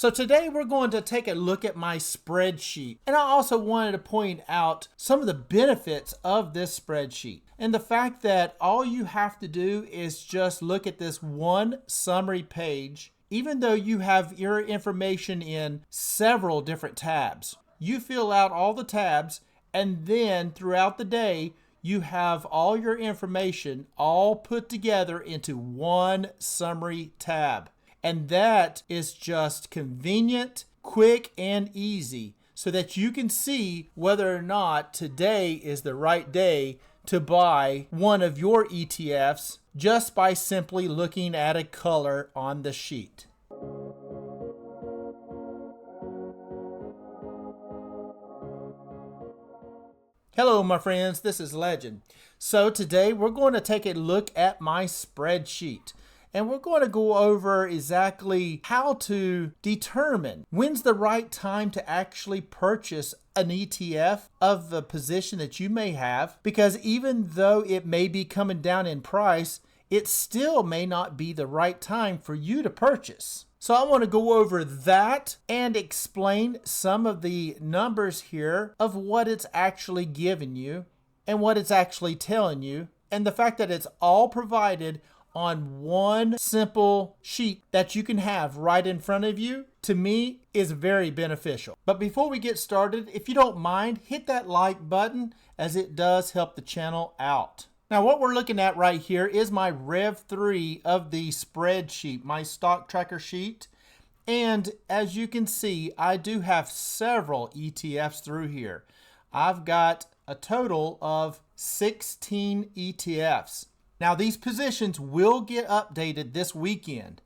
So today we're going to take a look at my spreadsheet. And I also wanted to point out some of the benefits of this spreadsheet. And the fact that all you have to do is just look at this one summary page, even though you have your information in several different tabs. You fill out all the tabs, and then throughout the day, you have all your information all put together into one summary tab. And that is just convenient, quick, and easy so that you can see whether or not today is the right day to buy one of your ETFs just by simply looking at a color on the sheet. Hello, my friends, this is Legend. So today we're going to take a look at my spreadsheet. And we're going to go over exactly how to determine when's the right time to actually purchase an ETF of the position that you may have. Because even though it may be coming down in price, it still may not be the right time for you to purchase. So I want to go over that and explain some of the numbers here of what it's actually giving you and what it's actually telling you. And the fact that it's all provided on one simple sheet that you can have right in front of you, to me, is very beneficial. But before we get started, if you don't mind, hit that like button as it does help the channel out. Now what we're looking at right here is my Rev 3 of the spreadsheet, my stock tracker sheet. And as you can see, I do have several ETFs through here. I've got a total of 16 ETFs. Now these positions will get updated this weekend,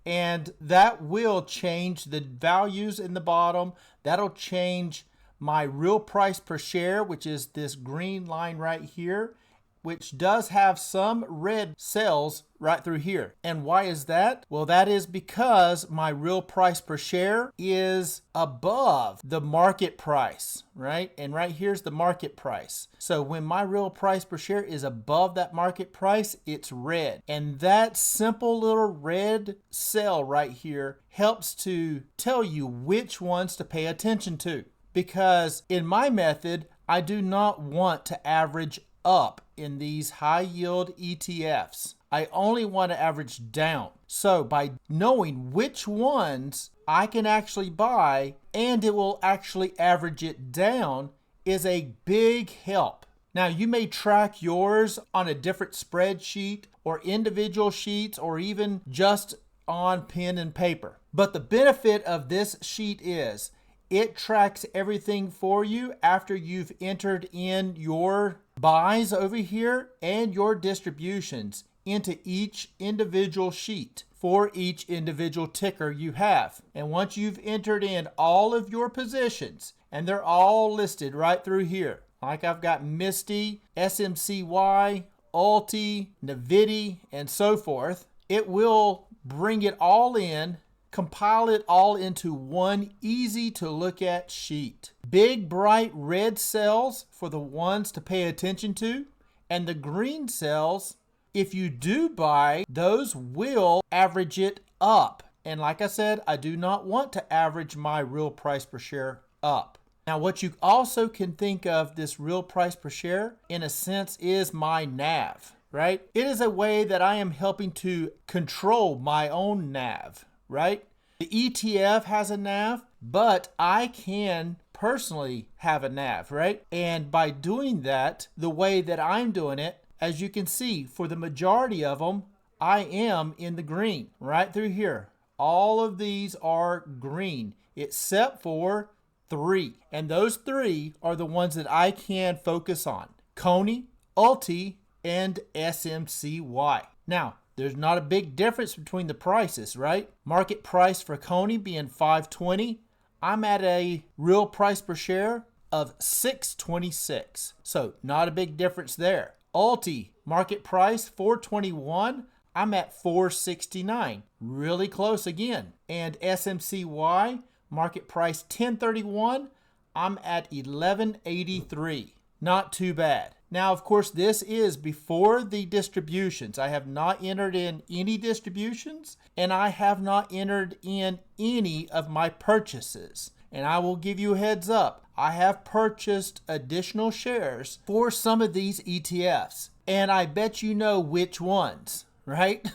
and that will change the values in the bottom. That'll change my real price per share, which is this green line right here, which does have some red cells right through here. And why is that? Well, that is because my real price per share is above the market price, right? And right here's the market price. So when my real price per share is above that market price, it's red. And that simple little red cell right here helps to tell you which ones to pay attention to. Because in my method, I do not want to average up in these high yield ETFs. I only want to average down. So by knowing which ones I can actually buy and it will actually average it down is a big help. Now you may track yours on a different spreadsheet or individual sheets or even just on pen and paper. But the benefit of this sheet is it tracks everything for you after you've entered in your buys over here and your distributions into each individual sheet for each individual ticker you have. And once you've entered in all of your positions, and they're all listed right through here, like I've got MSTY, SMCY, ULTY, NVDY, and so forth, it will bring it all in, compile it all into one easy to look at sheet. Big bright red cells for the ones to pay attention to, and the green cells, if you do buy, those will average it up. And like I said, I do not want to average my real price per share up. Now what you also can think of this real price per share in a sense is my NAV, right? It is a way that I am helping to control my own NAV. Right? The ETF has a NAV, but I can personally have a NAV, right? And by doing that, the way that I'm doing it, as you can see, for the majority of them, I am in the green right through here. All of these are green except for 3. And those 3 are the ones that I can focus on. CONY, ULTY, and SMCY. Now, there's not a big difference between the prices, right? Market price for CONY being $5.20. I'm at a real price per share of $6.26. So not a big difference there. ULTY, market price $4.21. I'm at $4.69. Really close again. And SMCY, market price $10.31. I'm at $11.83. Not too bad. Now, of course, this is before the distributions. I have not entered in any distributions, and I have not entered in any of my purchases. And I will give you a heads up. I have purchased additional shares for some of these ETFs, and I bet you know which ones, right?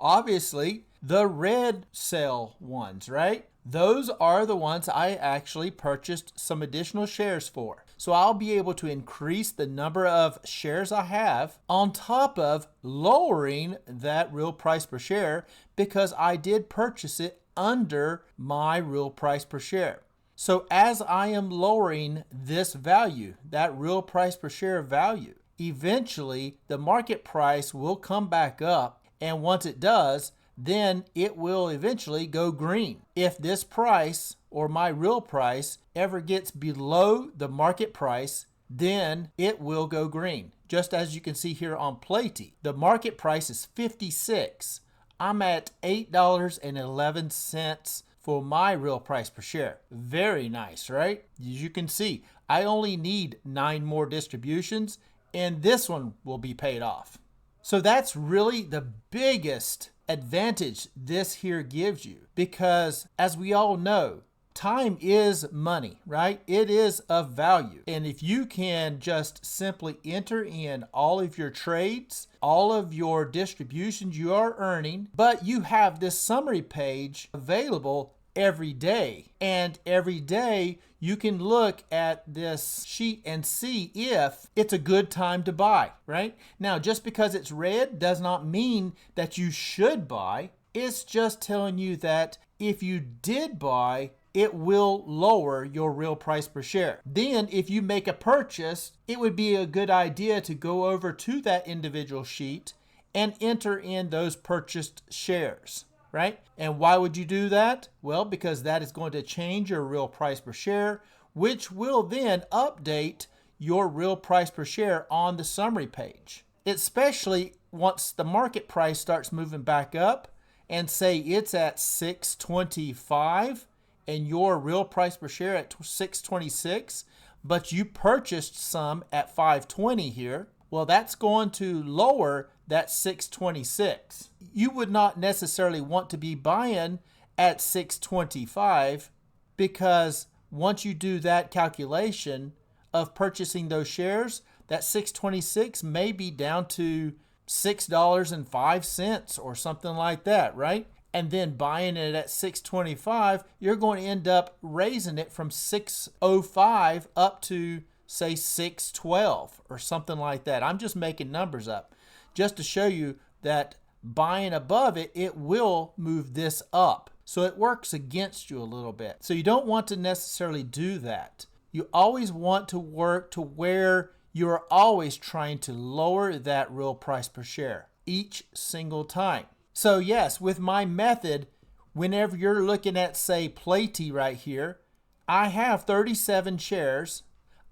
Obviously, the red cell ones, right? Those are the ones I actually purchased some additional shares for. So I'll be able to increase the number of shares I have on top of lowering that real price per share because I did purchase it under my real price per share. So as I am lowering this value, that real price per share value, eventually the market price will come back up, and once it does, then it will eventually go green. If this price or my real price ever gets below the market price, then it will go green. Just as you can see here on PLTY, the market price is 56. I'm at $8.11 for my real price per share. Very nice, right? As you can see, I only need 9 more distributions and this one will be paid off. So that's really the biggest advantage this here gives you, because as we all know, time is money, right? It is of value. And if you can just simply enter in all of your trades, all of your distributions you are earning, but you have this summary page available every day. And every day you can look at this sheet and see if it's a good time to buy, right? Now, just because it's red does not mean that you should buy. It's just telling you that if you did buy, it will lower your real price per share. Then if you make a purchase, it would be a good idea to go over to that individual sheet and enter in those purchased shares, right? And why would you do that? Well, because that is going to change your real price per share, which will then update your real price per share on the summary page. Especially once the market price starts moving back up and say it's at 625 and your real price per share at 626, but you purchased some at 520 here, well, that's going to lower that 626. You would not necessarily want to be buying at 625 because once you do that calculation of purchasing those shares, that 626 may be down to $6.05 or something like that, right? And then buying it at 625, you're going to end up raising it from 605 up to say 612 or something like that. I'm just making numbers up just to show you that buying above it, it will move this up. So it works against you a little bit. So you don't want to necessarily do that. You always want to work to where you're always trying to lower that real price per share each single time. So yes, with my method, whenever you're looking at, say, PLTY right here, I have 37 shares.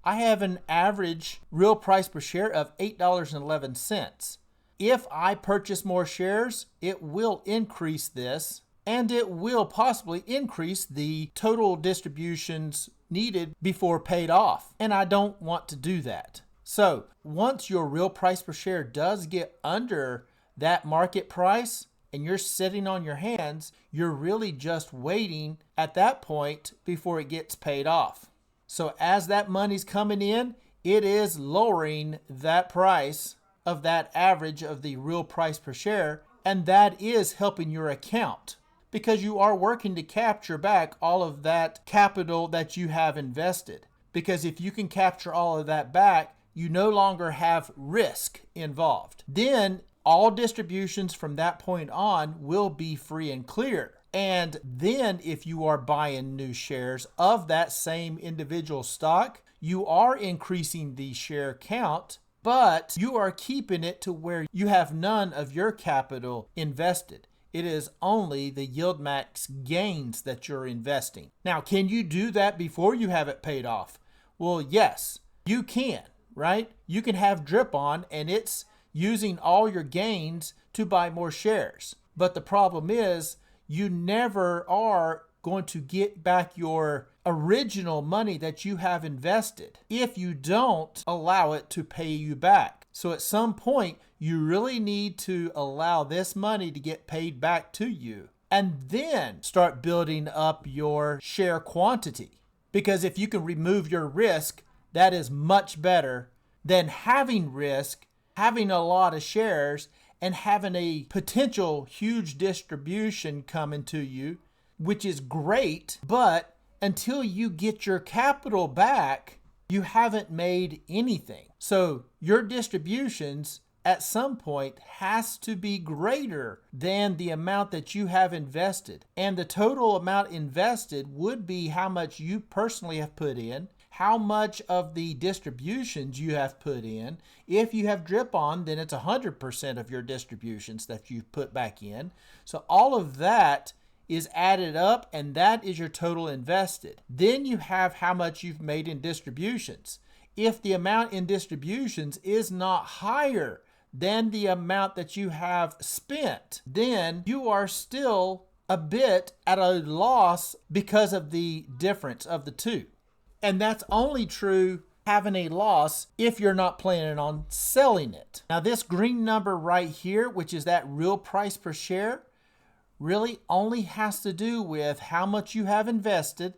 I have an average real price per share of $8.11. If I purchase more shares, it will increase this, and it will possibly increase the total distributions needed before paid off. And I don't want to do that. So once your real price per share does get under that market price, and you're sitting on your hands, you're really just waiting at that point before it gets paid off. So as that money's coming in, it is lowering that price of that average of the real price per share, and that is helping your account because you are working to capture back all of that capital that you have invested. Because if you can capture all of that back, you no longer have risk involved. Then all distributions from that point on will be free and clear. And then if you are buying new shares of that same individual stock, you are increasing the share count, but you are keeping it to where you have none of your capital invested. It is only the YieldMax gains that you're investing. Now, can you do that before you have it paid off? Well, yes, you can, right? You can have drip on and it's using all your gains to buy more shares. But the problem is you never are going to get back your original money that you have invested if you don't allow it to pay you back. So at some point, you really need to allow this money to get paid back to you and then start building up your share quantity. Because if you can remove your risk, that is much better than having risk, having a lot of shares, and having a potential huge distribution coming to you, which is great, but until you get your capital back, you haven't made anything. So your distributions at some point has to be greater than the amount that you have invested. And the total amount invested would be how much you personally have put in, how much of the distributions you have put in. If you have drip on, then it's 100% of your distributions that you've put back in. So all of that is added up, and that is your total invested. Then you have how much you've made in distributions. If the amount in distributions is not higher than the amount that you have spent, then you are still a bit at a loss because of the difference of the two. And that's only true having a loss if you're not planning on selling it. Now this green number right here, which is that real price per share, really only has to do with how much you have invested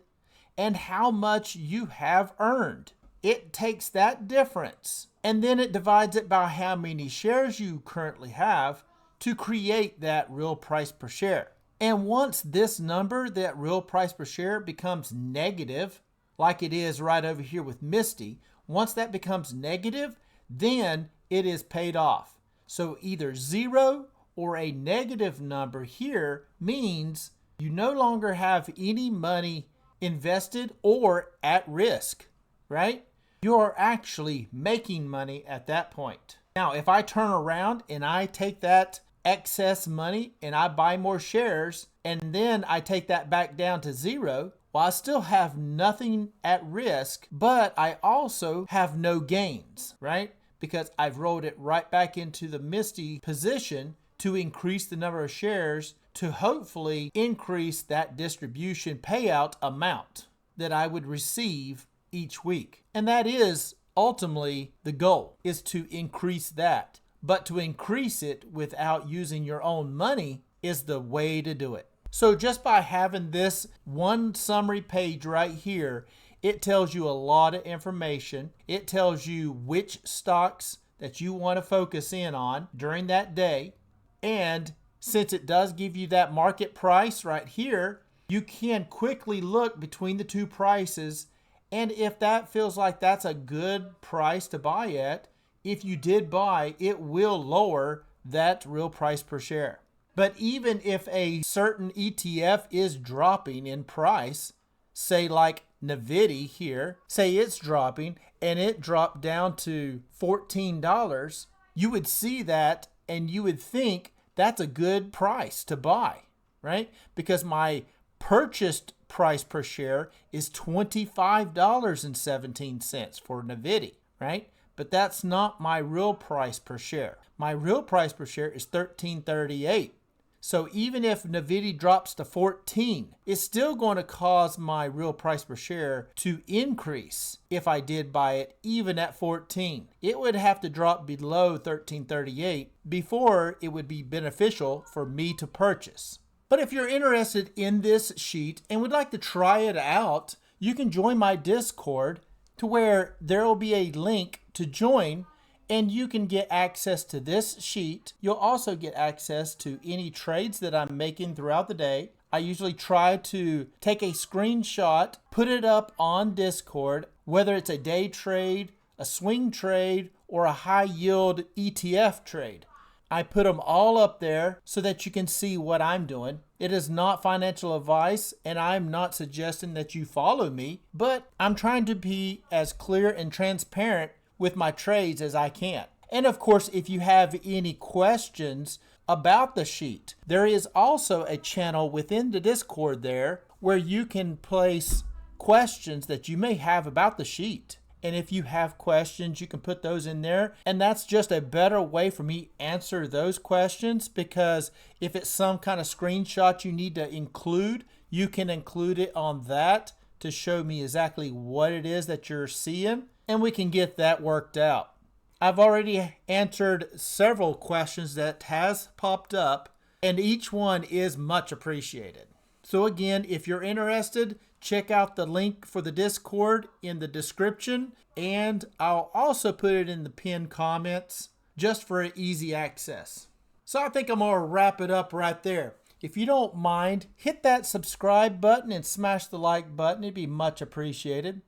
and how much you have earned. It takes that difference and then it divides it by how many shares you currently have to create that real price per share. And once this number, that real price per share, becomes negative, like it is right over here with MSTY, once that becomes negative, then it is paid off. So either 0 or a negative number here means you no longer have any money invested or at risk, right? You are actually making money at that point. Now, if I turn around and I take that excess money and I buy more shares and then I take that back down to 0, well, I still have nothing at risk, but I also have no gains, right? Because I've rolled it right back into the MSTY position to increase the number of shares to hopefully increase that distribution payout amount that I would receive each week. And that is ultimately the goal, is to increase that. But to increase it without using your own money is the way to do it. So just by having this one summary page right here, it tells you a lot of information. It tells you which stocks that you want to focus in on during that day. And since it does give you that market price right here, you can quickly look between the two prices. And if that feels like that's a good price to buy at, if you did buy, it will lower that real price per share. But even if a certain ETF is dropping in price, say like NVDY here, say it's dropping and it dropped down to $14, you would see that and you would think that's a good price to buy, right? Because my purchased price per share is $25.17 for NVDY, right? But that's not my real price per share. My real price per share is $13.38. So even if NVDY drops to 14, it's still going to cause my real price per share to increase if I did buy it even at 14. It would have to drop below $13.38 before it would be beneficial for me to purchase. But if you're interested in this sheet and would like to try it out, you can join my Discord to where there will be a link to join and you can get access to this sheet. You'll also get access to any trades that I'm making throughout the day. I usually try to take a screenshot, put it up on Discord, whether it's a day trade, a swing trade, or a high yield ETF trade. I put them all up there so that you can see what I'm doing. It is not financial advice, and I'm not suggesting that you follow me, but I'm trying to be as clear and transparent with my trades as I can. And of course, if you have any questions about the sheet, there is also a channel within the Discord there where you can place questions that you may have about the sheet. And if you have questions, you can put those in there. And that's just a better way for me to answer those questions, because if it's some kind of screenshot you need to include, you can include it on that to show me exactly what it is that you're seeing, and we can get that worked out. I've already answered several questions that has popped up, and each one is much appreciated. So again, if you're interested, check out the link for the Discord in the description, and I'll also put it in the pinned comments just for easy access. So I think I'm going to wrap it up right there. If you don't mind, hit that subscribe button and smash the like button. It'd be much appreciated.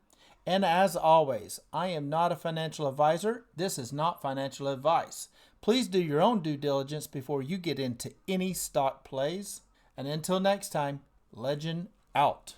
And as always, I am not a financial advisor. This is not financial advice. Please do your own due diligence before you get into any stock plays. And until next time, Legend out.